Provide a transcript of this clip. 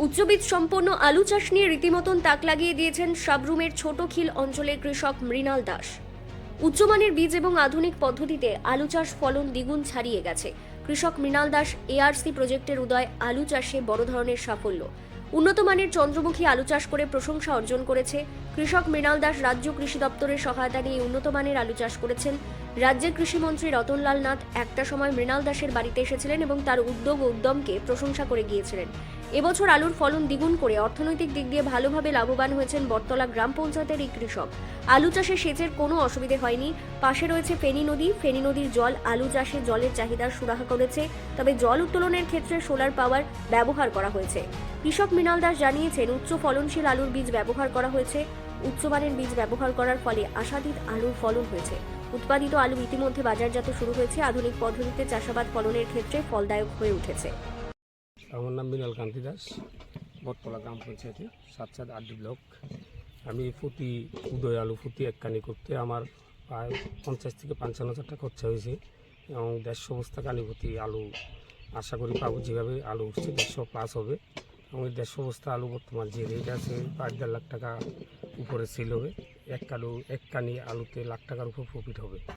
উচ্চবীজ সম্পন্ন আলু চাষ নিয়ে রীতিমতন তাক লাগিয়ে দিয়েছেন সাবরুমের ছোটখিল অঞ্চলের কৃষক মৃণাল দাস। উচ্চমানের বীজ এবং আধুনিক পদ্ধতিতে আলু চাষ ফলন দ্বিগুণ ছাড়িয়ে গেছে। কৃষক মৃণাল দাস এআরসি প্রজেক্টের উদয় আলু চাষে বড় ধরনের সাফল্য। উন্নত মানের চন্দ্রমুখী আলু চাষ করে প্রশংসা অর্জন করেছে। কৃষক মৃণাল দাস রাজ্য কৃষি দপ্তরের সহায়তা নিয়ে উন্নত মানের আলু চাষ করেছেন। রাজ্যের কৃষিমন্ত্রী রতনলাল নাথ একটা সময় মৃণাল দাসের বাড়িতে এসেছিলেন এবং তার উদ্যোগ ও উদ্যমকে প্রশংসা করে গিয়েছিলেন। এবছর আলুর ফলন দ্বিগুণ করে অর্থনৈতিক দিক দিয়ে ভালোভাবে লাভবান হয়েছেন বটতলা গ্রাম পঞ্চায়েতের এই কৃষক। আলু চাষে সেচের কোনো অসুবিধে হয়নি। পাশে রয়েছে ফেনী নদী। ফেনী নদীর জল আলু চাষে জলের চাহিদা সুরাহা করেছে। তবে জল উত্তোলনের ক্ষেত্রে সোলার পাওয়ার ব্যবহার করা হয়েছে। কৃষক মৃণাল দাস জানিয়েছেন, উচ্চ ফলনশীল আলুর বীজ ব্যবহার করা হয়েছে। উচ্চমানের বীজ ব্যবহার করার ফলে আশাতীত আলুর ফলন হয়েছে। উৎপাদিত আলু ইতিমধ্যে বাজারজাত শুরু হয়েছে। আধুনিক পদ্ধতিতে চাষাবাদ ফলনের ক্ষেত্রে ফলদায়ক হয়ে উঠেছে। আমার নাম মৃণাল কান্তি দাস, বটতলা গ্রাম পঞ্চায়েতে ৭-৭-৮ ব্লক। আমি প্রতি উদয় আলু প্রতি এককানি করতে আমার প্রায় ৫০ থেকে ৫৫,০০০ টাকা খরচা হয়েছে এবং ১৫০ বস্তা কানি প্রতি আলু আশা করি পাবো। যেভাবে আলু উঠছে ১৫০+ হবে এবং এই ১৫০ বস্তা আলু বর্তমান যে রেট আছে প্রায় ১.৫ লাখ টাকা উপরে সেল হবে। এক কানি আলুতে লাখ টাকার উপর প্রফিট হবে।